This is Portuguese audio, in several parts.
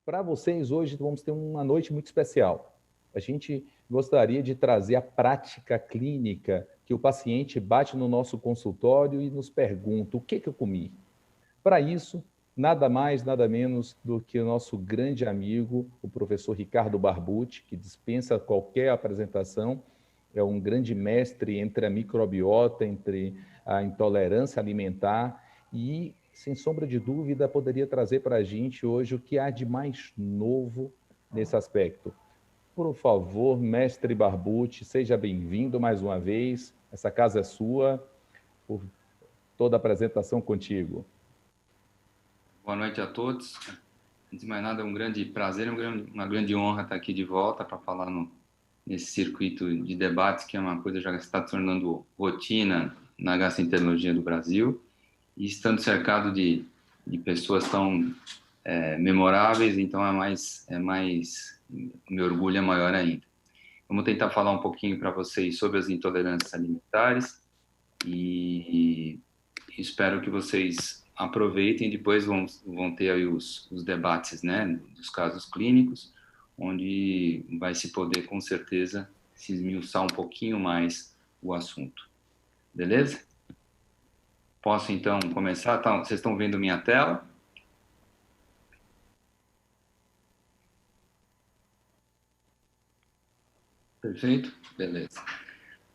Para vocês, hoje vamos ter uma noite muito especial. A gente gostaria de trazer a prática clínica que o paciente bate no nosso consultório e nos pergunta: o que eu comi? Para isso, nada mais, nada menos do que o nosso grande amigo, o professor Ricardo Barbucci, que dispensa qualquer apresentação, é um grande mestre entre a microbiota, entre a intolerância alimentar e, sem sombra de dúvida, poderia trazer para a gente hoje o que há de mais novo nesse aspecto. Por favor, mestre Barbucci, seja bem-vindo mais uma vez. Essa casa é sua, por toda a apresentação contigo. Boa noite a todos. Antes de mais nada, é um grande prazer, uma grande honra estar aqui de volta para falar nesse circuito de debates, que é uma coisa que já está se tornando rotina na gastroenterologia do Brasil, e estando cercado de pessoas tão memoráveis, então meu orgulho é maior ainda. Vamos tentar falar um pouquinho para vocês sobre as intolerâncias alimentares e espero que vocês aproveitem. Depois vão ter aí os debates, né, dos casos clínicos, onde vai se poder, com certeza, se esmiuçar um pouquinho mais o assunto. Beleza? Posso, então, começar? Tá, vocês estão vendo minha tela? Perfeito? Beleza.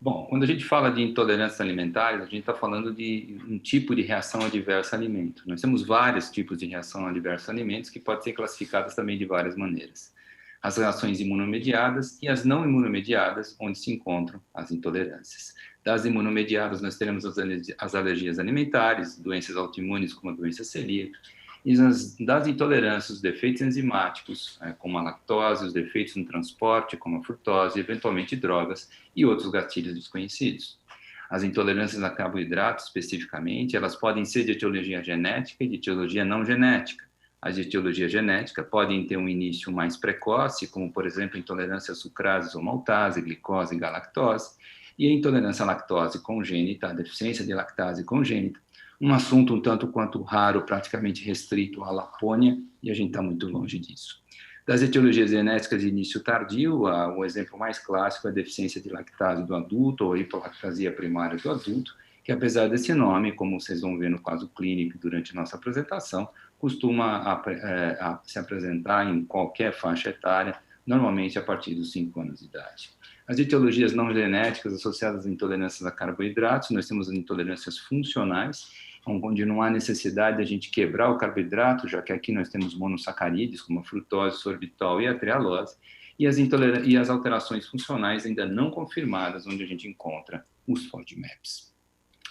Bom, quando a gente fala de intolerâncias alimentares, a gente está falando de um tipo de reação adversa a alimento. Nós temos vários tipos de reação adversa a alimentos que podem ser classificadas também de várias maneiras. As reações imunomediadas e as não imunomediadas, onde se encontram as intolerâncias. Das imunomediadas, nós teremos as alergias alimentares, doenças autoimunes como a doença celíaca, e das intolerâncias, os defeitos enzimáticos, como a lactose, os defeitos no transporte, como a frutose, eventualmente drogas e outros gatilhos desconhecidos. As intolerâncias a carboidratos, especificamente, elas podem ser de etiologia genética e de etiologia não genética. As de etiologia genética podem ter um início mais precoce, como, por exemplo, intolerância a sucrases ou maltase, glicose e galactose, e a intolerância à lactose congênita, a deficiência de lactase congênita, um assunto um tanto quanto raro, praticamente restrito à Lapônia, e a gente está muito longe disso. Das etiologias genéticas de início tardio, o exemplo mais clássico é a deficiência de lactase do adulto ou a hipolactasia primária do adulto, que apesar desse nome, como vocês vão ver no quadro clínico durante a nossa apresentação, costuma se apresentar em qualquer faixa etária, normalmente a partir dos 5 anos de idade. As etiologias não genéticas associadas a intolerâncias a carboidratos, nós temos as intolerâncias funcionais, onde não há necessidade de a gente quebrar o carboidrato, já que aqui nós temos monossacarídeos, como a frutose, sorbitol e a trealose, e as alterações funcionais ainda não confirmadas, onde a gente encontra os FODMAPs.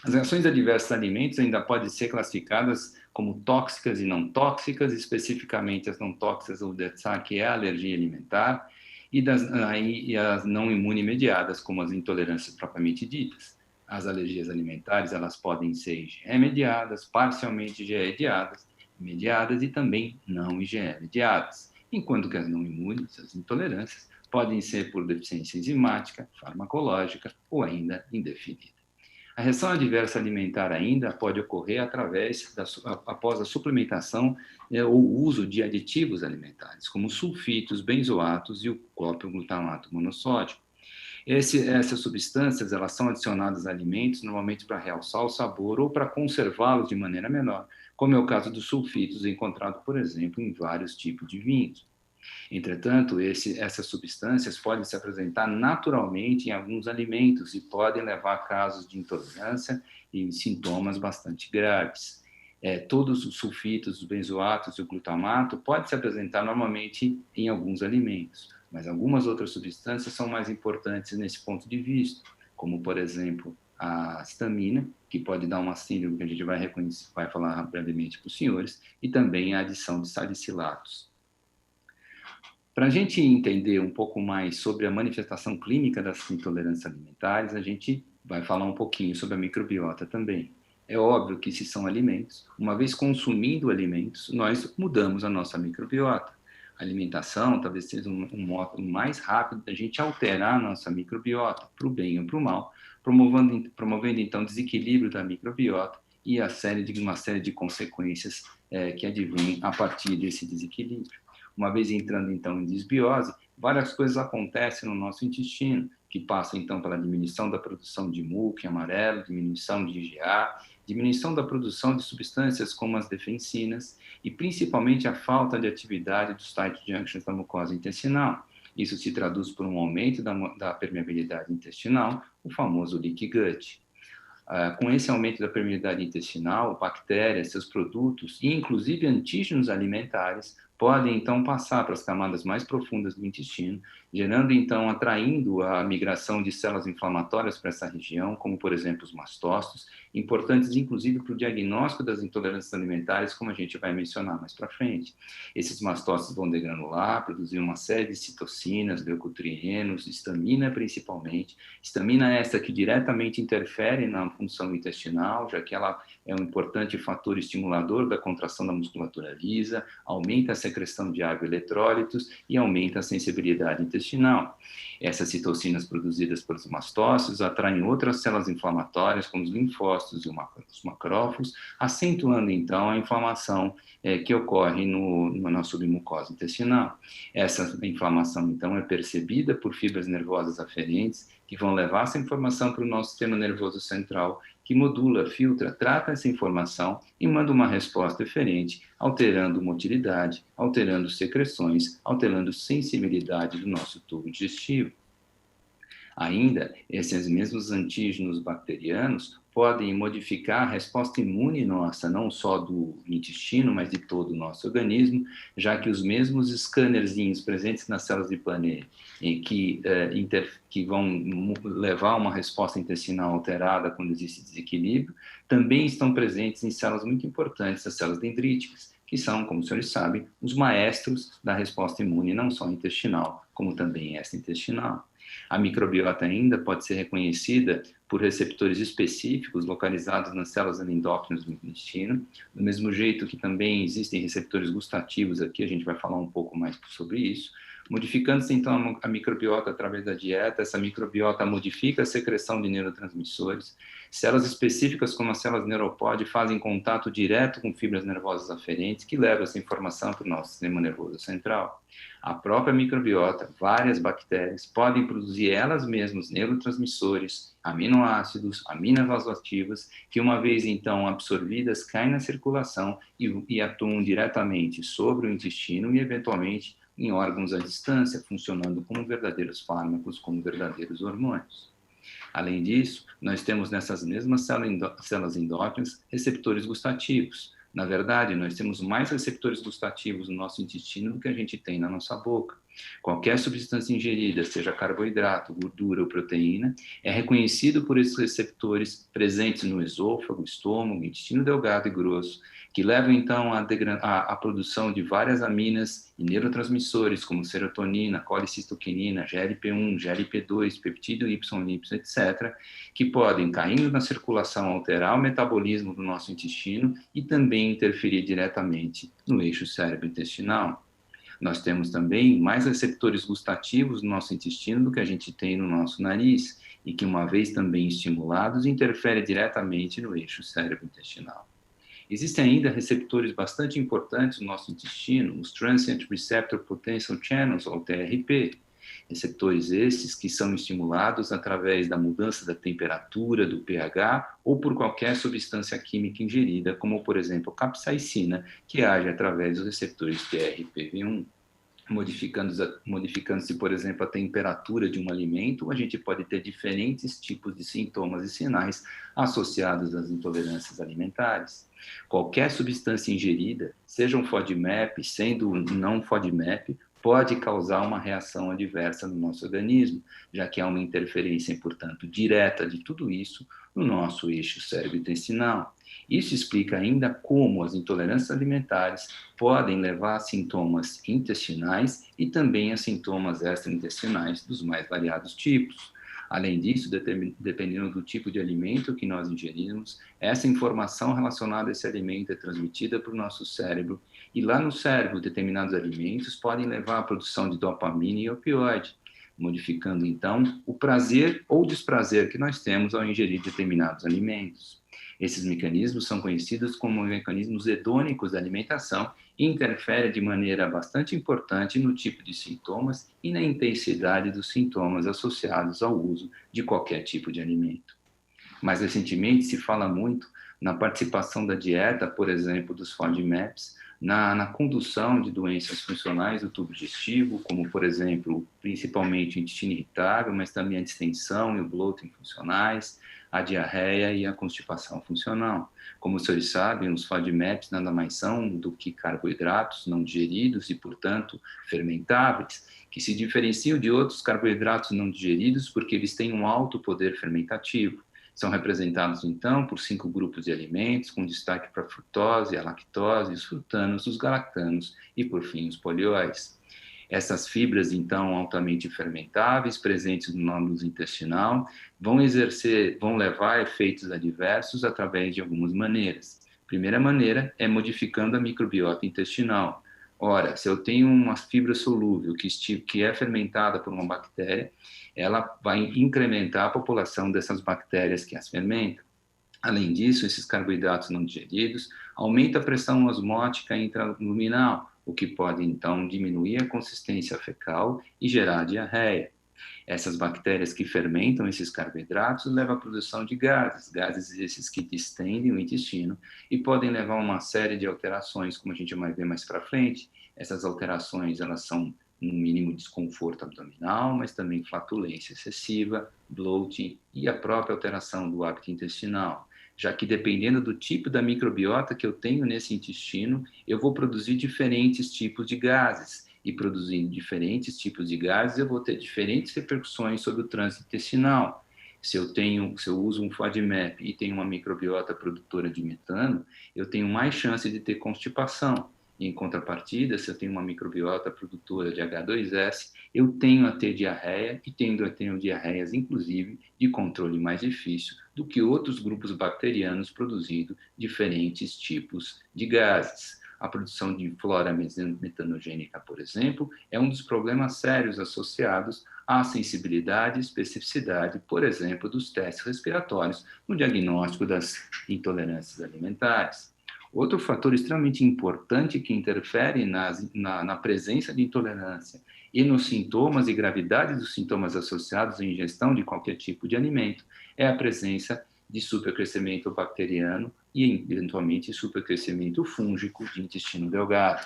As reações adversas a alimentos ainda podem ser classificadas como tóxicas e não tóxicas, especificamente as não tóxicas, o DETSA, que é a alergia alimentar, e as não imunomediadas, como as intolerâncias propriamente ditas. As alergias alimentares, elas podem ser IgE-mediadas, parcialmente IgE-mediadas e também não IgE-mediadas, enquanto que as não imunes, as intolerâncias, podem ser por deficiência enzimática, farmacológica ou ainda indefinida. A reação adversa alimentar ainda pode ocorrer após a suplementação ou uso de aditivos alimentares, como sulfitos, benzoatos e o próprio glutamato monossódico. Essas substâncias, elas são adicionadas a alimentos, normalmente para realçar o sabor ou para conservá-los de maneira menor, como é o caso dos sulfitos, encontrado, por exemplo, em vários tipos de vinhos. Entretanto, essas substâncias podem se apresentar naturalmente em alguns alimentos e podem levar a casos de intolerância e sintomas bastante graves. Todos os sulfitos, os benzoatos e o glutamato podem se apresentar normalmente em alguns alimentos, mas algumas outras substâncias são mais importantes nesse ponto de vista, como, por exemplo, a histamina, que pode dar uma síndrome que a gente vai falar brevemente para os senhores, e também a adição de salicilatos. Para a gente entender um pouco mais sobre a manifestação clínica das intolerâncias alimentares, a gente vai falar um pouquinho sobre a microbiota também. É óbvio que se são alimentos, uma vez consumindo alimentos, nós mudamos a nossa microbiota. A alimentação talvez seja um modo mais rápido da gente alterar a nossa microbiota, para o bem ou para o mal, promovendo então desequilíbrio da microbiota e uma série de consequências que advêm a partir desse desequilíbrio. Uma vez entrando, então, em disbiose, várias coisas acontecem no nosso intestino, que passam, então, pela diminuição da produção de muco amarelo, diminuição de IgA, diminuição da produção de substâncias como as defensinas e, principalmente, a falta de atividade dos tight junctions da mucosa intestinal. Isso se traduz por um aumento da permeabilidade intestinal, o famoso leaky gut. Com esse aumento da permeabilidade intestinal, bactérias, seus produtos e inclusive antígenos alimentares podem então passar para as camadas mais profundas do intestino, gerando então, atraindo a migração de células inflamatórias para essa região, como por exemplo os mastócitos, importantes inclusive para o diagnóstico das intolerâncias alimentares, como a gente vai mencionar mais para frente. Esses mastócitos vão degranular, produzir uma série de citocinas, leucotrienos, histamina principalmente, histamina essa que diretamente interfere na função intestinal, já que ela é um importante fator estimulador da contração da musculatura lisa, aumenta a secreção de água e eletrólitos e aumenta a sensibilidade intestinal. Essas citocinas produzidas pelos mastócitos atraem outras células inflamatórias, como os linfócitos e os macrófagos, acentuando então a inflamação que ocorre na nossa submucosa intestinal. Essa inflamação então é percebida por fibras nervosas aferentes, que vão levar essa informação para o nosso sistema nervoso central, que modula, filtra, trata essa informação e manda uma resposta diferente, alterando motilidade, alterando secreções, alterando sensibilidade do nosso tubo digestivo. Ainda, esses mesmos antígenos bacterianos podem modificar a resposta imune nossa, não só do intestino, mas de todo o nosso organismo, já que os mesmos scannerzinhos presentes nas células de Panay, que vão levar a uma resposta intestinal alterada quando existe desequilíbrio, também estão presentes em células muito importantes, as células dendríticas, que são, como os senhores sabem, os maestros da resposta imune, não só intestinal, como também extraintestinal. A microbiota ainda pode ser reconhecida por receptores específicos localizados nas células endócrinas do intestino, do mesmo jeito que também existem receptores gustativos aqui, a gente vai falar um pouco mais sobre isso. Modificando-se então a microbiota através da dieta, essa microbiota modifica a secreção de neurotransmissores. Células específicas como as células neuropod fazem contato direto com fibras nervosas aferentes que levam essa informação para o nosso sistema nervoso central. A própria microbiota, várias bactérias, podem produzir elas mesmas neurotransmissores, aminoácidos, aminas vasoativas, que uma vez então absorvidas, caem na circulação e atuam diretamente sobre o intestino e eventualmente em órgãos à distância, funcionando como verdadeiros fármacos, como verdadeiros hormônios. Além disso, nós temos nessas mesmas células endócrinas receptores gustativos. Na verdade, nós temos mais receptores gustativos no nosso intestino do que a gente tem na nossa boca. Qualquer substância ingerida, seja carboidrato, gordura ou proteína, é reconhecido por esses receptores presentes no esôfago, estômago, intestino delgado e grosso, que levam então à produção de várias aminas e neurotransmissores, como serotonina, colicistoquinina, GLP-1, GLP-2, peptídeo YY, etc., que podem, caindo na circulação, alterar o metabolismo do nosso intestino e também interferir diretamente no eixo cérebro-intestinal. Nós temos também mais receptores gustativos no nosso intestino do que a gente tem no nosso nariz, e que, uma vez também estimulados, interferem diretamente no eixo cérebro-intestinal. Existem ainda receptores bastante importantes no nosso intestino, os Transient Receptor Potential Channels, ou TRP. Receptores esses que são estimulados através da mudança da temperatura, do pH, ou por qualquer substância química ingerida, como, por exemplo, capsaicina, que age através dos receptores TRPV1. Modificando-se, por exemplo, a temperatura de um alimento, a gente pode ter diferentes tipos de sintomas e sinais associados às intolerâncias alimentares. Qualquer substância ingerida, seja um FODMAP, sendo não FODMAP, pode causar uma reação adversa no nosso organismo, já que há uma interferência, portanto, direta de tudo isso no nosso eixo cérebro-intestinal. Isso explica ainda como as intolerâncias alimentares podem levar a sintomas intestinais e também a sintomas extraintestinais dos mais variados tipos. Além disso, dependendo do tipo de alimento que nós ingerimos, essa informação relacionada a esse alimento é transmitida para o nosso cérebro, e lá no cérebro, determinados alimentos podem levar à produção de dopamina e opioide. modificando, então, o prazer ou desprazer que nós temos ao ingerir determinados alimentos. Esses mecanismos são conhecidos como mecanismos hedônicos da alimentação e interferem de maneira bastante importante no tipo de sintomas e na intensidade dos sintomas associados ao uso de qualquer tipo de alimento. Mais recentemente, se fala muito na participação da dieta, por exemplo, dos FODMAPs, na condução de doenças funcionais do tubo digestivo, como, por exemplo, principalmente o intestino irritável, mas também a distensão e o bloating funcionais, a diarreia e a constipação funcional. Como os senhores sabem, os FODMAPs nada mais são do que carboidratos não digeridos e, portanto, fermentáveis, que se diferenciam de outros carboidratos não digeridos porque eles têm um alto poder fermentativo. São representados, então, por 5 grupos de alimentos, com destaque para a frutose, a lactose, os frutanos, os galactanos e, por fim, os polióis. Essas fibras, então, altamente fermentáveis, presentes no nódulo intestinal, vão levar a efeitos adversos através de algumas maneiras. A primeira maneira é modificando a microbiota intestinal. Ora, se eu tenho uma fibra solúvel que é fermentada por uma bactéria, ela vai incrementar a população dessas bactérias que as fermentam. Além disso, esses carboidratos não digeridos aumentam a pressão osmótica intraluminal, o que pode, então, diminuir a consistência fecal e gerar diarreia. Essas bactérias que fermentam esses carboidratos levam à produção de gases esses que distendem o intestino e podem levar a uma série de alterações, como a gente vai ver mais para frente. Essas alterações, elas são no mínimo desconforto abdominal, mas também flatulência excessiva, bloating e a própria alteração do hábito intestinal, já que dependendo do tipo da microbiota que eu tenho nesse intestino, eu vou produzir diferentes tipos de gases, e produzindo diferentes tipos de gases, eu vou ter diferentes repercussões sobre o trânsito intestinal. Se eu uso um FODMAP e tenho uma microbiota produtora de metano, eu tenho mais chance de ter constipação. Em contrapartida, se eu tenho uma microbiota produtora de H2S, eu tenho a ter diarreia e tendo a ter diarreias, inclusive, de controle mais difícil do que outros grupos bacterianos produzindo diferentes tipos de gases. A produção de flora metanogênica, por exemplo, é um dos problemas sérios associados à sensibilidade e especificidade, por exemplo, dos testes respiratórios no diagnóstico das intolerâncias alimentares. Outro fator extremamente importante que interfere na presença de intolerância e nos sintomas e gravidade dos sintomas associados à ingestão de qualquer tipo de alimento é a presença de supercrescimento bacteriano e, eventualmente, supercrescimento fúngico de intestino delgado.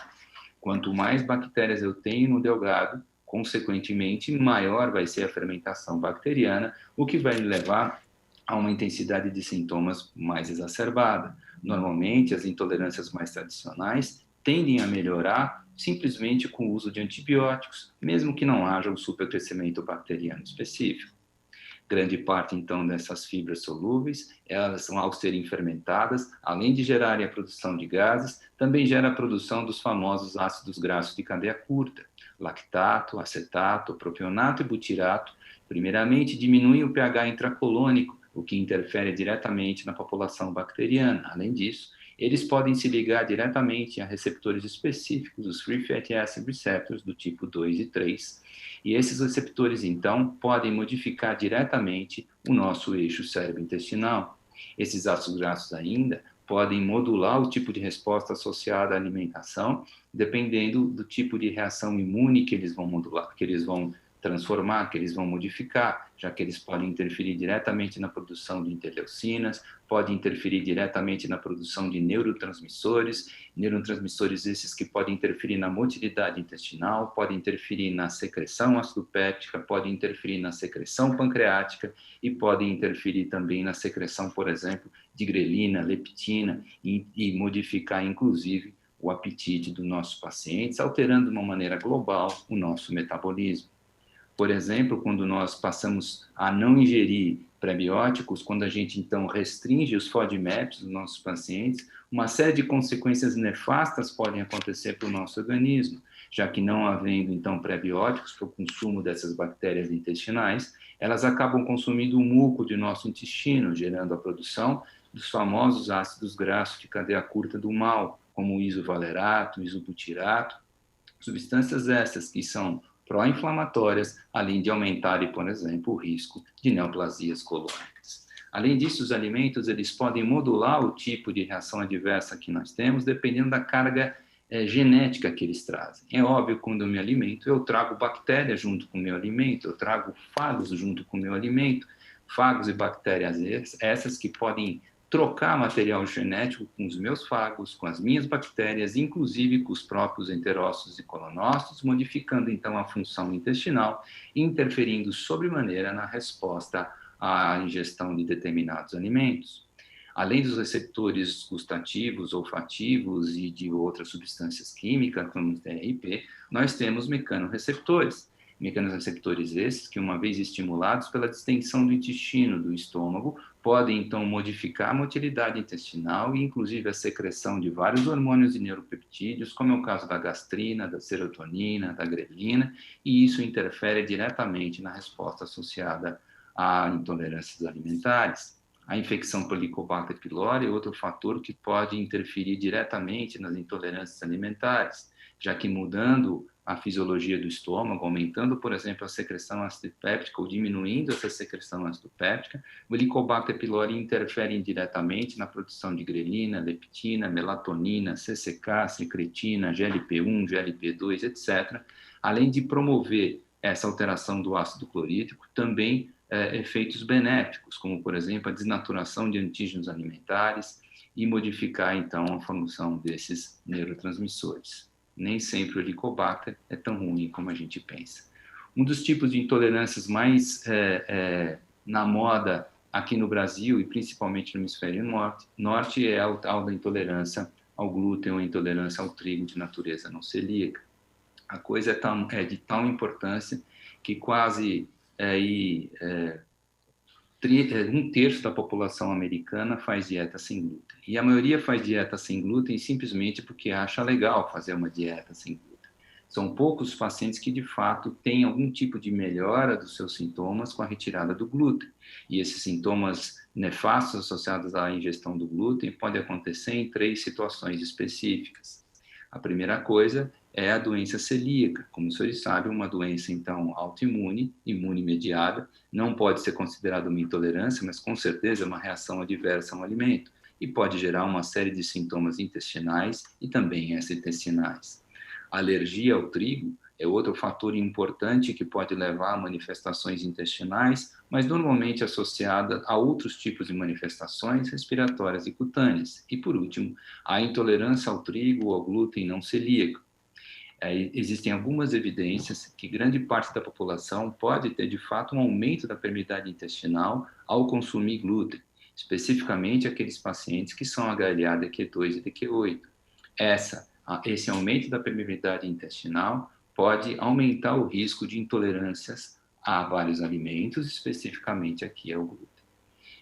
Quanto mais bactérias eu tenho no delgado, consequentemente, maior vai ser a fermentação bacteriana, o que vai levar a uma intensidade de sintomas mais exacerbada. Normalmente, as intolerâncias mais tradicionais tendem a melhorar simplesmente com o uso de antibióticos, mesmo que não haja um supercrescimento bacteriano específico. Grande parte, então, dessas fibras solúveis, elas, ao serem fermentadas, além de gerarem a produção de gases, também gera a produção dos famosos ácidos graxos de cadeia curta, lactato, acetato, propionato e butirato. Primeiramente, diminuem o pH intracolônico, o que interfere diretamente na população bacteriana. Além disso, eles podem se ligar diretamente a receptores específicos, os Free Fatty Acid Receptors do tipo 2 e 3, e esses receptores, então, podem modificar diretamente o nosso eixo cérebro-intestinal. Esses ácidos graxos ainda podem modular o tipo de resposta associada à alimentação, dependendo do tipo de reação imune que eles vão modular, que eles vão transformar, que eles vão modificar, já que eles podem interferir diretamente na produção de interleucinas, podem interferir diretamente na produção de neurotransmissores esses que podem interferir na motilidade intestinal, podem interferir na secreção ácido-péptica, podem interferir na secreção pancreática e podem interferir também na secreção, por exemplo, de grelina, leptina e modificar, inclusive, o apetite dos nossos pacientes, alterando de uma maneira global o nosso metabolismo. Por exemplo, quando nós passamos a não ingerir prebióticos, quando a gente, então, restringe os FODMAPs dos nossos pacientes, uma série de consequências nefastas podem acontecer para o nosso organismo, já que não havendo, então, prebióticos para o consumo dessas bactérias intestinais, elas acabam consumindo o muco do nosso intestino, gerando a produção dos famosos ácidos graxos de cadeia curta do mal, como o isovalerato, o isobutirato, substâncias essas que são pró-inflamatórias, além de aumentarem, por exemplo, o risco de neoplasias colônicas. Além disso, os alimentos eles podem modular o tipo de reação adversa que nós temos, dependendo da carga genética que eles trazem. É óbvio, quando eu me alimento, eu trago bactérias junto com o meu alimento, eu trago fagos junto com o meu alimento, fagos e bactérias essas que podem trocar material genético com os meus fagos, com as minhas bactérias, inclusive com os próprios enterócitos e colonócitos, modificando então a função intestinal e interferindo sobremaneira na resposta à ingestão de determinados alimentos. Além dos receptores gustativos, olfativos e de outras substâncias químicas, como o TRP, nós temos mecanorreceptores. Mecanorreceptores esses que, uma vez estimulados pela distensão do intestino, do estômago, podem, então, modificar a motilidade intestinal e, inclusive, a secreção de vários hormônios e neuropeptídeos, como é o caso da gastrina, da serotonina, da grelina, e isso interfere diretamente na resposta associada a intolerâncias alimentares. A infecção por Helicobacter pylori é outro fator que pode interferir diretamente nas intolerâncias alimentares, já que mudando a fisiologia do estômago, aumentando, por exemplo, a secreção ácido péptica ou diminuindo essa secreção ácido péptica, o Helicobacter pylori interfere indiretamente na produção de grelina, leptina, melatonina, CCK, secretina, GLP-1, GLP-2, etc., além de promover essa alteração do ácido clorídrico, também efeitos benéficos, como, por exemplo, a desnaturação de antígenos alimentares e modificar, então, a função desses neurotransmissores. Nem sempre o Helicobacter é tão ruim como a gente pensa. Um dos tipos de intolerâncias mais na moda aqui no Brasil, e principalmente no hemisfério norte, é a tal da intolerância ao glúten ou intolerância ao trigo de natureza não celíaca. A coisa é de tal importância que quase um terço da população americana faz dieta sem glúten. E a maioria faz dieta sem glúten simplesmente porque acha legal fazer uma dieta sem glúten. São poucos os pacientes que, de fato, têm algum tipo de melhora dos seus sintomas com a retirada do glúten. E esses sintomas nefastos associados à ingestão do glúten podem acontecer em 3 situações específicas. A primeira coisa é a doença celíaca. Como os senhores sabem, uma doença, então, autoimune, imune-mediada, não pode ser considerada uma intolerância, mas com certeza é uma reação adversa a um alimento e pode gerar uma série de sintomas intestinais e também extraintestinais. A alergia ao trigo é outro fator importante que pode levar a manifestações intestinais, mas normalmente associada a outros tipos de manifestações respiratórias e cutâneas. E, por último, a intolerância ao trigo ou ao glúten não celíaco. Existem algumas evidências que grande parte da população pode ter, de fato, um aumento da permeabilidade intestinal ao consumir glúten, especificamente aqueles pacientes que são HLA DQ2 e DQ8. Esse aumento da permeabilidade intestinal pode aumentar o risco de intolerâncias a vários alimentos, especificamente aqui ao glúten.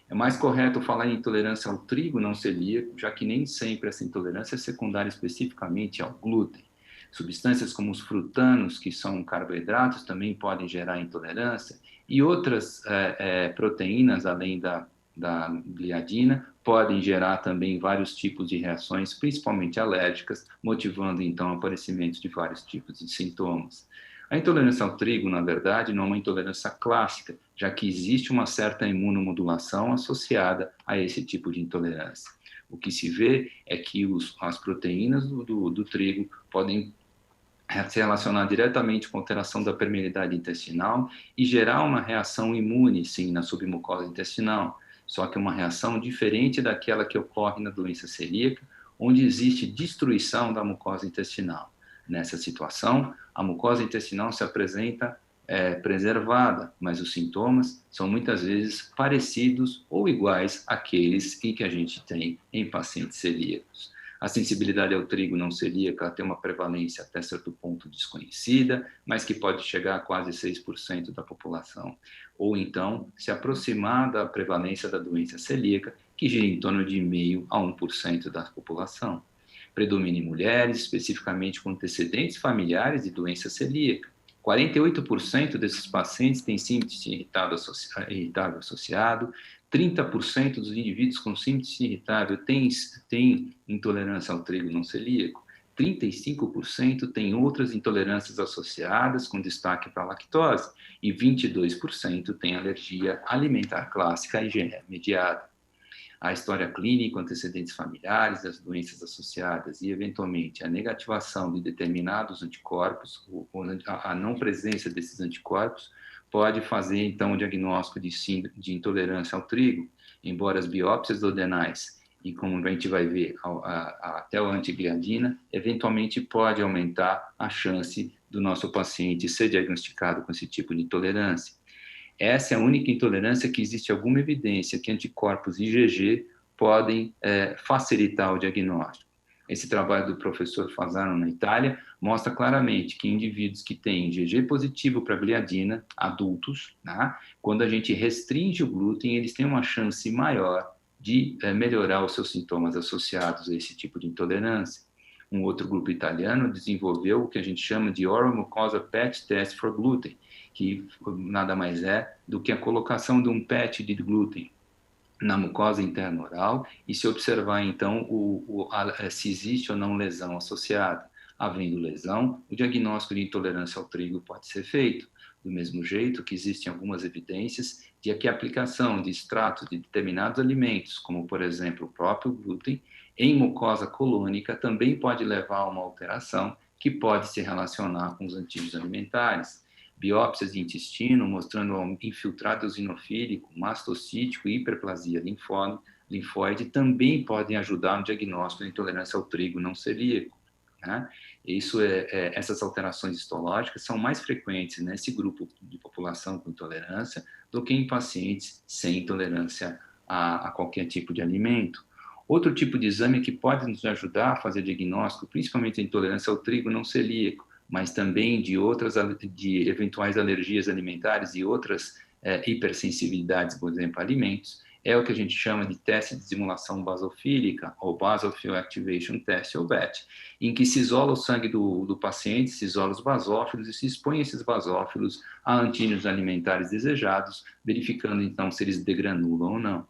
É mais correto falar em intolerância ao trigo não celíaco, já que nem sempre essa intolerância é secundária especificamente ao glúten. Substâncias como os frutanos, que são carboidratos, também podem gerar intolerância, e outras proteínas, além da gliadina, podem gerar também vários tipos de reações, principalmente alérgicas, motivando então o aparecimento de vários tipos de sintomas. A intolerância ao trigo, na verdade, não é uma intolerância clássica, já que existe uma certa imunomodulação associada a esse tipo de intolerância. O que se vê é que as proteínas do trigo podem se relacionar diretamente com a alteração da permeabilidade intestinal e gerar uma reação imune, sim, na submucosa intestinal, só que uma reação diferente daquela que ocorre na doença celíaca, onde existe destruição da mucosa intestinal. Nessa situação, a mucosa intestinal se apresenta preservada, mas os sintomas são muitas vezes parecidos ou iguais àqueles que a gente tem em pacientes celíacos. A sensibilidade ao trigo não celíaca tem uma prevalência até certo ponto desconhecida, mas que pode chegar a quase 6% da população. Ou então, se aproximar da prevalência da doença celíaca, que gira em torno de 0,5% a 1% da população. Predomina em mulheres, especificamente com antecedentes familiares de doença celíaca. 48% desses pacientes têm síntese irritável associado, 30% dos indivíduos com síntese irritável têm intolerância ao trigo não celíaco, 35% têm outras intolerâncias associadas, com destaque para a lactose, e 22% têm alergia alimentar clássica IgE mediada. A história clínica, antecedentes familiares, as doenças associadas e, eventualmente, a negativação de determinados anticorpos, ou a não presença desses anticorpos, pode fazer, então, o diagnóstico de intolerância ao trigo, embora as biópsias duodenais e, como a gente vai ver, até a antigliadina, eventualmente pode aumentar a chance do nosso paciente ser diagnosticado com esse tipo de intolerância. Essa é a única intolerância que existe alguma evidência que anticorpos IgG podem facilitar o diagnóstico. Esse trabalho do professor Fasano na Itália mostra claramente que indivíduos que têm IgG positivo para gliadina, adultos, né, quando a gente restringe o glúten, eles têm uma chance maior de melhorar os seus sintomas associados a esse tipo de intolerância. Um outro grupo italiano desenvolveu o que a gente chama de Oral Mucosa PET Test for Gluten, que nada mais é do que a colocação de um PET de glúten na mucosa interna oral e se observar, então, se existe ou não lesão associada. Havendo lesão, o diagnóstico de intolerância ao trigo pode ser feito. Do mesmo jeito que existem algumas evidências de que a aplicação de extratos de determinados alimentos, como, por exemplo, o próprio glúten, em mucosa colônica também pode levar a uma alteração que pode se relacionar com os antígenos alimentares. Biópsias de intestino mostrando infiltrado eosinofílico, mastocítico e hiperplasia linfóide também podem ajudar no diagnóstico de intolerância ao trigo não celíaco. Né? Essas alterações histológicas são mais frequentes nesse grupo de população com intolerância do que em pacientes sem intolerância a qualquer tipo de alimento. Outro tipo de exame que pode nos ajudar a fazer diagnóstico, principalmente a intolerância ao trigo não celíaco, mas também de eventuais alergias alimentares e outras hipersensibilidades, por exemplo, a alimentos, é o que a gente chama de teste de estimulação basofílica, ou Basophil Activation Test, ou BAT, em que se isola o sangue do paciente, se isola os basófilos e se expõe esses basófilos a antígenos alimentares desejados, verificando então se eles degranulam ou não.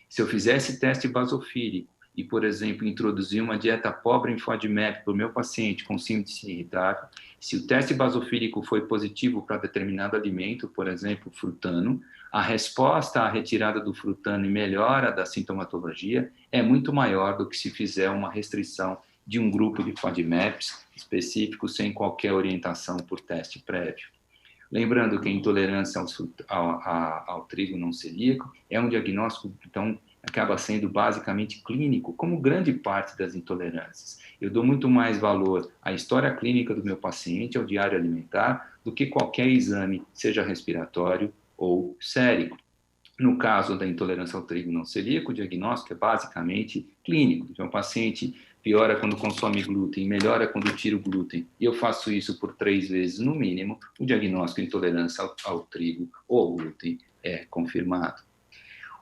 Se eu fizesse teste basofílico e, por exemplo, introduzir uma dieta pobre em FODMAP para o meu paciente com síndrome irritável, se o teste basofílico foi positivo para determinado alimento, por exemplo, frutano, a resposta à retirada do frutano e melhora da sintomatologia é muito maior do que se fizer uma restrição de um grupo de FODMAPs específico sem qualquer orientação por teste prévio. Lembrando que a intolerância ao trigo não celíaco é um diagnóstico, então, acaba sendo basicamente clínico, como grande parte das intolerâncias. Eu dou muito mais valor à história clínica do meu paciente, ao diário alimentar, do que qualquer exame, seja respiratório ou sérico. No caso da intolerância ao trigo não celíaco, o diagnóstico é basicamente clínico. Então, o paciente piora quando consome glúten, melhora quando tira o glúten, e eu faço isso por 3 vezes no mínimo, o diagnóstico de intolerância ao trigo ou ao glúten é confirmado.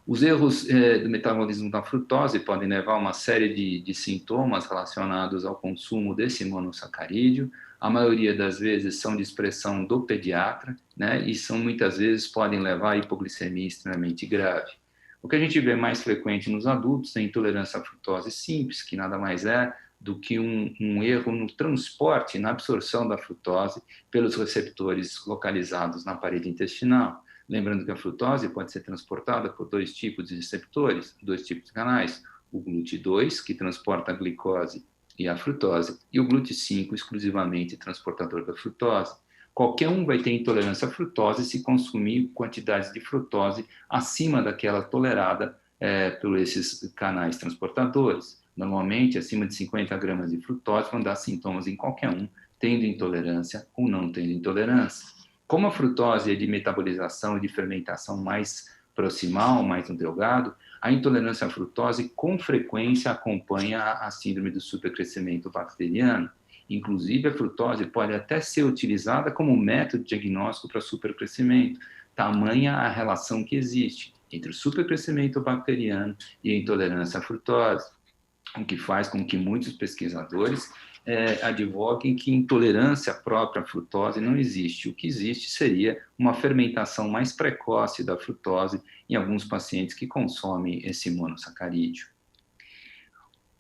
Os erros do metabolismo da frutose podem levar a uma série de sintomas relacionados ao consumo desse monossacarídeo. A maioria das vezes são de expressão do pediatra, né, e muitas vezes podem levar a hipoglicemia extremamente grave. O que a gente vê mais frequente nos adultos é a intolerância à frutose simples, que nada mais é do que um erro no transporte, na absorção da frutose pelos receptores localizados na parede intestinal. Lembrando que a frutose pode ser transportada por 2 tipos de receptores, 2 tipos de canais, o GLUT2, que transporta a glicose e a frutose, e o GLUT5, exclusivamente transportador da frutose. Qualquer um vai ter intolerância à frutose se consumir quantidades de frutose acima daquela tolerada por esses canais transportadores. Normalmente, acima de 50 gramas de frutose vão dar sintomas em qualquer um, tendo intolerância ou não tendo intolerância. Como a frutose é de metabolização e de fermentação mais proximal, mais no delgado, a intolerância à frutose com frequência acompanha a síndrome do supercrescimento bacteriano. Inclusive, a frutose pode até ser utilizada como método diagnóstico para supercrescimento, tamanha a relação que existe entre o supercrescimento bacteriano e a intolerância à frutose, o que faz com que muitos pesquisadores advoguem que intolerância própria à frutose não existe. O que existe seria uma fermentação mais precoce da frutose em alguns pacientes que consomem esse monossacarídeo.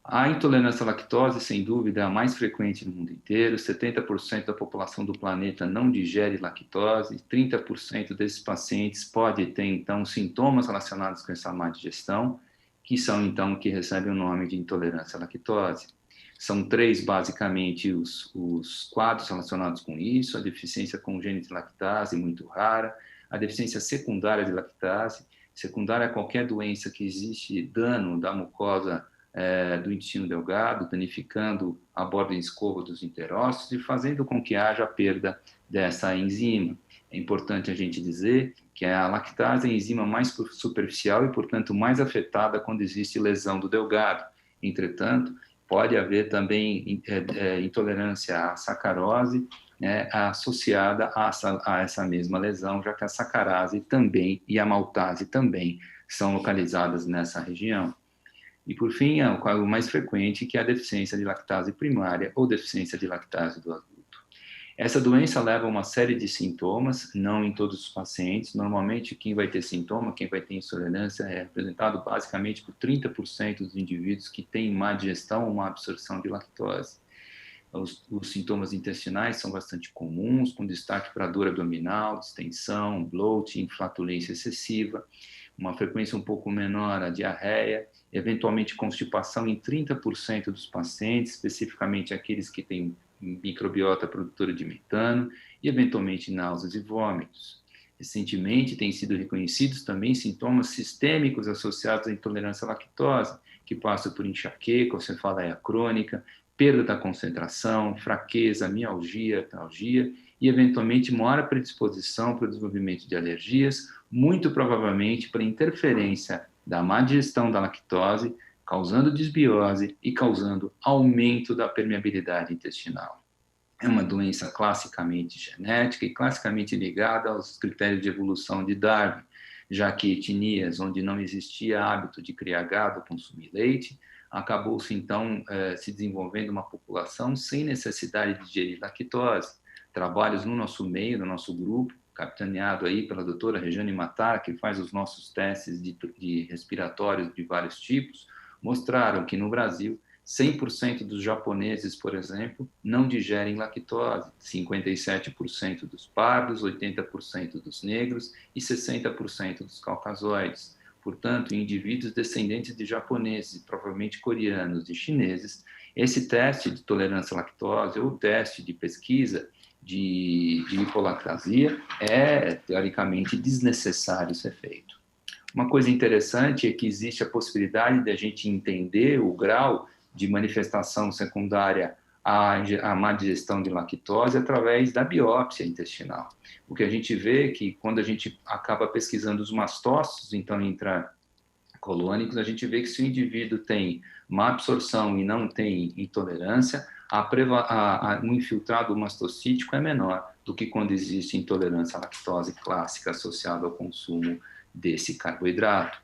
A intolerância à lactose, sem dúvida, é a mais frequente no mundo inteiro. 70% da população do planeta não digere lactose. 30% desses pacientes pode ter, então, sintomas relacionados com essa má digestão, que são, então, que recebem o nome de intolerância à lactose. São três, basicamente, os quadros relacionados com isso: a deficiência congênita de lactase, muito rara, a deficiência secundária de lactase. Secundária é qualquer doença que existe dano da mucosa do intestino delgado, danificando a borda de escova dos enterócitos e fazendo com que haja a perda dessa enzima. É importante a gente dizer que a lactase é a enzima mais superficial e, portanto, mais afetada quando existe lesão do delgado. Entretanto, pode haver também intolerância à sacarose, né, associada a essa mesma lesão, já que a sacarase também e a maltase também são localizadas nessa região. E, por fim, o mais frequente, que é a deficiência de lactase primária ou deficiência de lactase do adulto. Essa doença leva a uma série de sintomas, não em todos os pacientes. Normalmente, quem vai ter sintoma, quem vai ter intolerância, é representado basicamente por 30% dos indivíduos que têm má digestão ou má absorção de lactose. Os sintomas intestinais são bastante comuns, com destaque para dor abdominal, distensão, bloating, flatulência excessiva, uma frequência um pouco menor a diarreia, eventualmente constipação em 30% dos pacientes, especificamente aqueles que têm microbiota produtora de metano, e eventualmente náuseas e vômitos. Recentemente, têm sido reconhecidos também sintomas sistêmicos associados à intolerância à lactose, que passam por enxaqueca, cefaleia crônica, perda da concentração, fraqueza, mialgia, artralgia e, eventualmente, maior predisposição para o desenvolvimento de alergias, muito provavelmente por interferência da má digestão da lactose, causando disbiose e causando aumento da permeabilidade intestinal. É uma doença classicamente genética e classicamente ligada aos critérios de evolução de Darwin, já que etnias onde não existia hábito de criar gado ou consumir leite, acabou-se então se desenvolvendo uma população sem necessidade de digerir lactose. Trabalhos no nosso meio, no nosso grupo, capitaneado aí pela doutora Regiane Matara, que faz os nossos testes de respiratórios de vários tipos, mostraram que no Brasil 100% dos japoneses, por exemplo, não digerem lactose, 57% dos pardos, 80% dos negros e 60% dos caucasoides. Portanto, em indivíduos descendentes de japoneses, provavelmente coreanos e chineses, esse teste de tolerância à lactose ou teste de pesquisa de hipolactasia é, teoricamente, desnecessário ser feito. Uma coisa interessante é que existe a possibilidade de a gente entender o grau de manifestação secundária à má digestão de lactose através da biópsia intestinal. O que a gente vê é que quando a gente acaba pesquisando os mastócitos, então intracolônicos, a gente vê que se o indivíduo tem má absorção e não tem intolerância, o infiltrado mastocítico é menor do que quando existe intolerância à lactose clássica associada ao consumo desse carboidrato.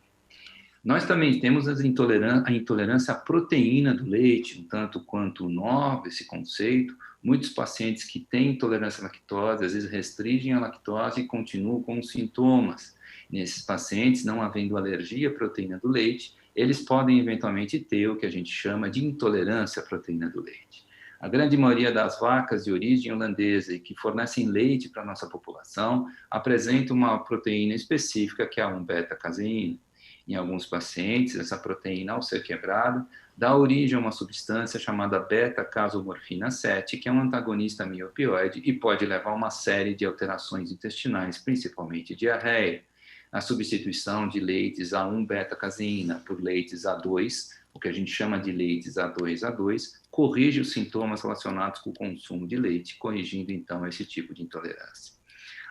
Nós também temos a intolerância à proteína do leite, um tanto quanto novo esse conceito. Muitos pacientes que têm intolerância à lactose, às vezes restringem a lactose e continuam com os sintomas. Nesses pacientes, não havendo alergia à proteína do leite, eles podem eventualmente ter o que a gente chama de intolerância à proteína do leite. A grande maioria das vacas de origem holandesa e que fornecem leite para a nossa população apresenta uma proteína específica que é a 1-beta-caseína. Em alguns pacientes, essa proteína, ao ser quebrada, dá origem a uma substância chamada beta-casomorfina 7, que é um antagonista amiopioide e pode levar a uma série de alterações intestinais, principalmente diarreia. A substituição de leites A1-beta-caseína por leites A2, o que a gente chama de leites A2A2, corrige os sintomas relacionados com o consumo de leite, corrigindo então esse tipo de intolerância.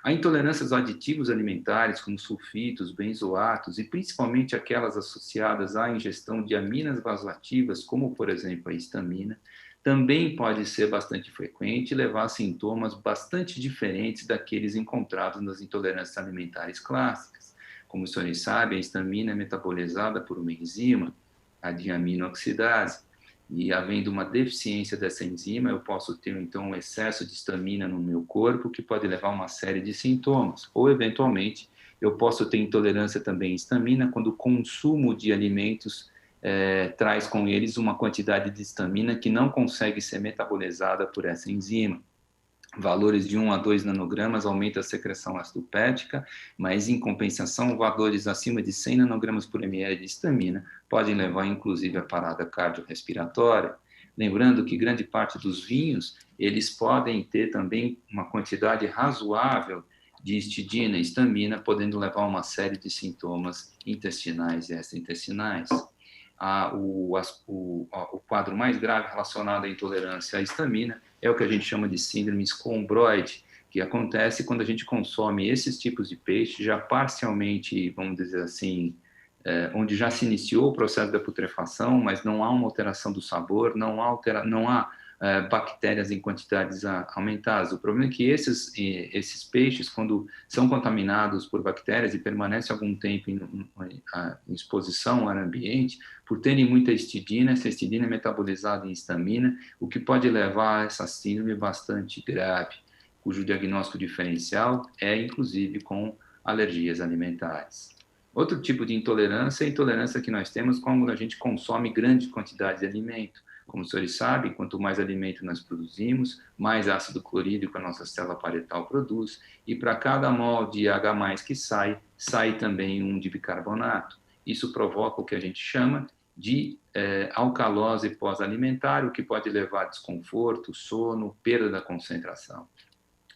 Há intolerâncias a aditivos alimentares, como sulfitos, benzoatos, e principalmente aquelas associadas à ingestão de aminas vasoativas, como, por exemplo, a histamina, também pode ser bastante frequente e levar a sintomas bastante diferentes daqueles encontrados nas intolerâncias alimentares clássicas. Como os senhores sabem, a histamina é metabolizada por uma enzima, a diaminoxidase, e havendo uma deficiência dessa enzima, eu posso ter, então, um excesso de histamina no meu corpo, que pode levar a uma série de sintomas. Ou, eventualmente, eu posso ter intolerância também à histamina quando o consumo de alimentos traz com eles uma quantidade de histamina que não consegue ser metabolizada por essa enzima. Valores de 1 a 2 nanogramas aumenta a secreção ácido-pética, mas, em compensação, valores acima de 100 nanogramas por ml de histamina podem levar, inclusive, à parada cardiorrespiratória. Lembrando que grande parte dos vinhos, eles podem ter também uma quantidade razoável de histidina e histamina, podendo levar a uma série de sintomas intestinais e extraintestinais. O quadro mais grave relacionado à intolerância à histamina é o que a gente chama de síndrome escombroide, que acontece quando a gente consome esses tipos de peixe já parcialmente, vamos dizer assim, onde já se iniciou o processo da putrefação, mas não há uma alteração do sabor, não há bactérias em quantidades aumentadas. O problema é que esses peixes, quando são contaminados por bactérias e permanecem algum tempo em exposição ao ambiente, por terem muita histidina, essa histidina é metabolizada em histamina, o que pode levar a essa síndrome bastante grave, cujo diagnóstico diferencial é, inclusive, com alergias alimentares. Outro tipo de intolerância é a intolerância que nós temos quando a gente consome grande quantidade de alimento. Como os senhores sabem, quanto mais alimento nós produzimos, mais ácido clorídrico a nossa célula parietal produz, e para cada mol de H+, que sai também um de bicarbonato. Isso provoca o que a gente chama de alcalose pós-alimentar, o que pode levar a desconforto, sono, perda da concentração.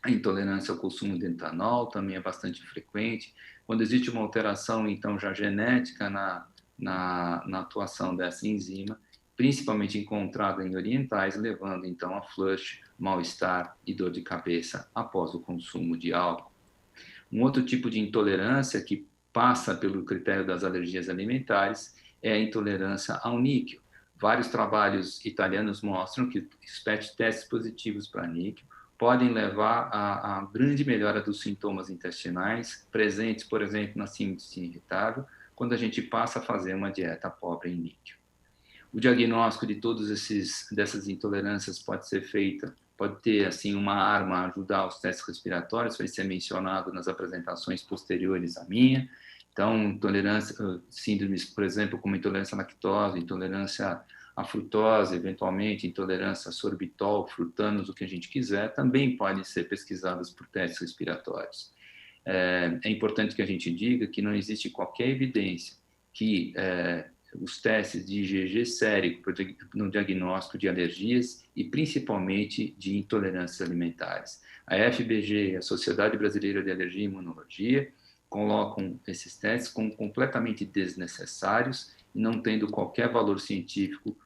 A intolerância ao consumo de etanol também é bastante frequente. Quando existe uma alteração, então, já genética na atuação dessa enzima, principalmente encontrada em orientais, levando então a flush, mal-estar e dor de cabeça após o consumo de álcool. Um outro tipo de intolerância que passa pelo critério das alergias alimentares é a intolerância ao níquel. Vários trabalhos italianos mostram que os testes positivos para níquel podem levar a grande melhora dos sintomas intestinais presentes, por exemplo, na síndrome irritável, quando a gente passa a fazer uma dieta pobre em níquel. O diagnóstico de todas dessas intolerâncias pode ser feita, pode ter assim uma arma a ajudar os testes respiratórios, vai ser mencionado nas apresentações posteriores à minha. Então, intolerância, síndromes, por exemplo, como intolerância à lactose, intolerância à frutose, eventualmente intolerância a sorbitol, frutanos, o que a gente quiser, também podem ser pesquisadas por testes respiratórios. É importante que a gente diga que não existe qualquer evidência que os testes de IgG sérico no diagnóstico de alergias e principalmente de intolerâncias alimentares. A FBG, a Sociedade Brasileira de Alergia e Imunologia, colocam esses testes como completamente desnecessários e não tendo qualquer valor científico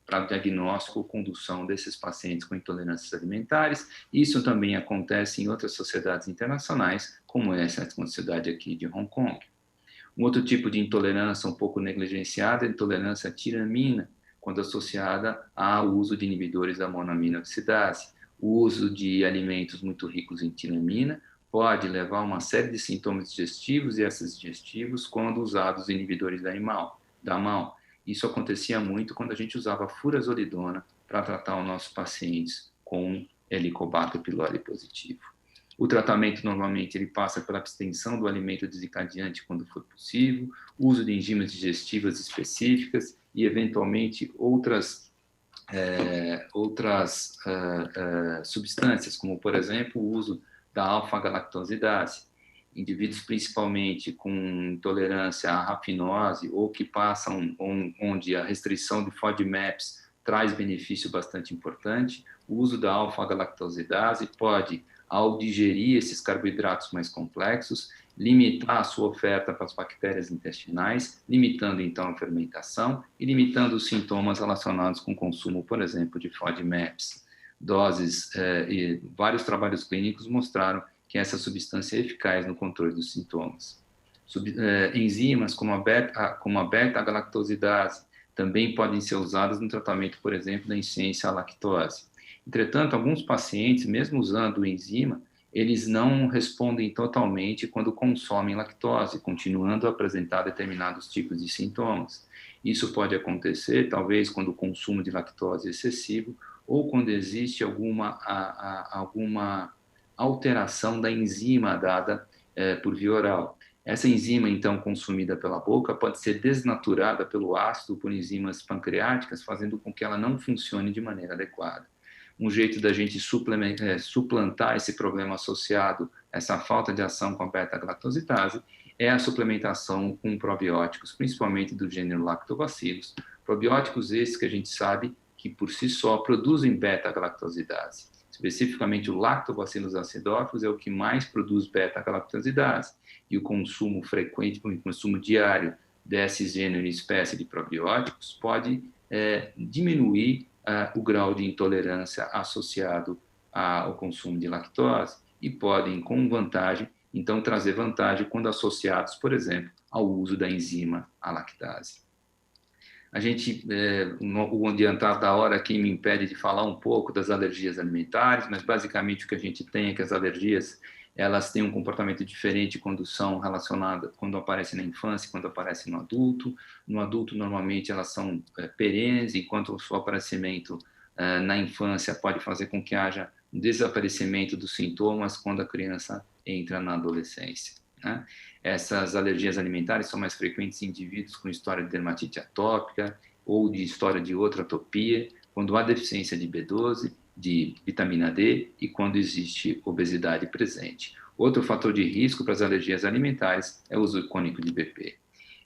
para o diagnóstico ou condução desses pacientes com intolerâncias alimentares. Isso também acontece em outras sociedades internacionais, como essa sociedade aqui de Hong Kong. Um outro tipo de intolerância um pouco negligenciada é a intolerância à tiramina, quando associada ao uso de inibidores da monoamina oxidase. O uso de alimentos muito ricos em tiramina pode levar a uma série de sintomas digestivos e excessos digestivos quando usados inibidores da MAO. Isso acontecia muito quando a gente usava furazolidona para tratar os nossos pacientes com Helicobacter pylori positivo. O tratamento, normalmente, ele passa pela abstenção do alimento desencadeante quando for possível, uso de enzimas digestivas específicas e, eventualmente, outras substâncias, como, por exemplo, o uso da alfa-galactosidase. Indivíduos, principalmente, com intolerância à rafinose ou que passam onde a restrição de FODMAPs traz benefício bastante importante, o uso da alfa-galactosidase pode, ao digerir esses carboidratos mais complexos, limitar a sua oferta para as bactérias intestinais, limitando então a fermentação e limitando os sintomas relacionados com o consumo, por exemplo, de FODMAPs. E vários trabalhos clínicos mostraram que essa substância é eficaz no controle dos sintomas. Enzimas como a beta-galactosidase também podem ser usadas no tratamento, por exemplo, da insuficiência à lactose. Entretanto, alguns pacientes, mesmo usando a enzima, eles não respondem totalmente quando consomem lactose, continuando a apresentar determinados tipos de sintomas. Isso pode acontecer, talvez, quando o consumo de lactose é excessivo ou quando existe alguma alteração da enzima dada por via oral. Essa enzima, então, consumida pela boca, pode ser desnaturada pelo ácido por enzimas pancreáticas, fazendo com que ela não funcione de maneira adequada. Um jeito da gente suplantar esse problema associado a essa falta de ação com a beta-galactositase é a suplementação com probióticos, principalmente do gênero Lactobacillus. Probióticos esses que a gente sabe que, por si só, produzem beta-galactosidase. Especificamente, o Lactobacillus acidófilos é o que mais produz beta-galactosidase. E o consumo frequente, o consumo diário desse gênero e espécie de probióticos pode diminuir o grau de intolerância associado ao consumo de lactose e podem, com vantagem, então trazer vantagem quando associados, por exemplo, ao uso da enzima a lactase. A gente, o adiantado da hora aqui me impede de falar um pouco das alergias alimentares, mas basicamente o que a gente tem é que as alergias, elas têm um comportamento diferente quando são relacionadas, quando aparecem na infância e quando aparecem no adulto. No adulto, normalmente, elas são perenes, enquanto o seu aparecimento na infância pode fazer com que haja um desaparecimento dos sintomas quando a criança entra na adolescência, né? Essas alergias alimentares são mais frequentes em indivíduos com história de dermatite atópica ou de história de outra atopia, quando há deficiência de B12, de vitamina D e quando existe obesidade presente. Outro fator de risco para as alergias alimentares é o uso crônico de BP.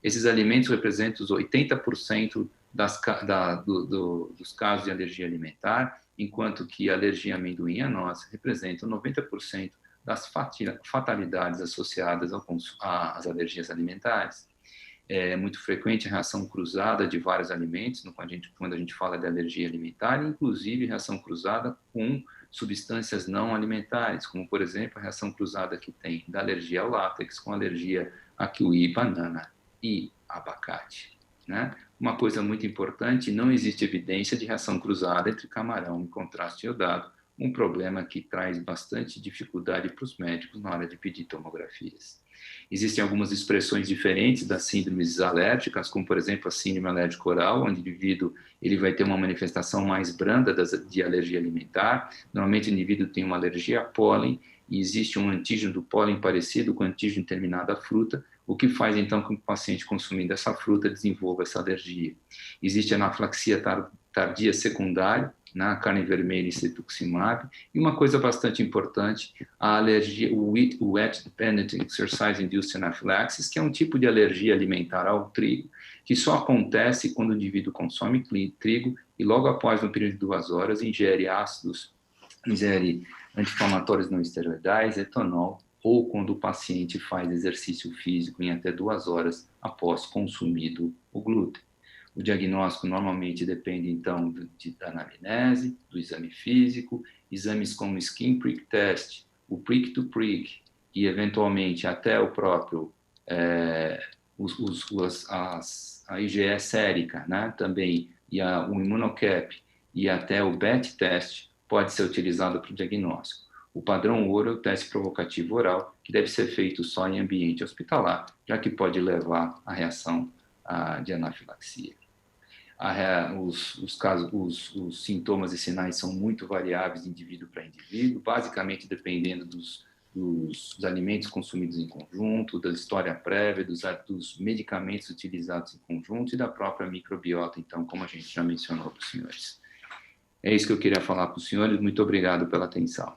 Esses alimentos representam os 80% dos casos de alergia alimentar, enquanto que a alergia a amendoim e a noz representa 90% das fatalidades associadas às alergias alimentares. É muito frequente a reação cruzada de vários alimentos, quando a gente fala de alergia alimentar, inclusive reação cruzada com substâncias não alimentares, como, por exemplo, a reação cruzada que tem da alergia ao látex com alergia a kiwi, banana e abacate, né? Uma coisa muito importante, não existe evidência de reação cruzada entre camarão e contraste iodado, um problema que traz bastante dificuldade para os médicos na hora de pedir tomografias. Existem algumas expressões diferentes das síndromes alérgicas, como, por exemplo, a síndrome alérgica oral, onde o indivíduo ele vai ter uma manifestação mais branda de alergia alimentar. Normalmente, o indivíduo tem uma alergia a pólen e existe um antígeno do pólen parecido com o antígeno terminado à fruta, o que faz, então, com que o paciente consumindo essa fruta desenvolva essa alergia. Existe a anafilaxia tardia secundária, na carne vermelha e cetuximab, e uma coisa bastante importante, a alergia, o Wet Dependent Exercise Induced Anaphylaxis, que é um tipo de alergia alimentar ao trigo, que só acontece quando o indivíduo consome trigo e logo após, no período de 2 horas, ingere ácidos, ingere anti-inflamatórios não esteroidais, etanol, ou quando o paciente faz exercício físico em até 2 horas após consumido o glúten. O diagnóstico normalmente depende, então, da anamnese, do exame físico, exames como o skin prick test, o prick to prick, e, eventualmente, até o próprio, a IgE sérica, né, também, e o immunocap, e até o BET test pode ser utilizado para o diagnóstico. O padrão ouro é o teste provocativo oral, que deve ser feito só em ambiente hospitalar, já que pode levar à reação de anafilaxia. Os sintomas e sinais são muito variáveis de indivíduo para indivíduo, basicamente dependendo dos alimentos consumidos em conjunto, da história prévia, dos medicamentos utilizados em conjunto e da própria microbiota, então, como a gente já mencionou para os senhores. É isso que eu queria falar para os senhores. Muito obrigado pela atenção.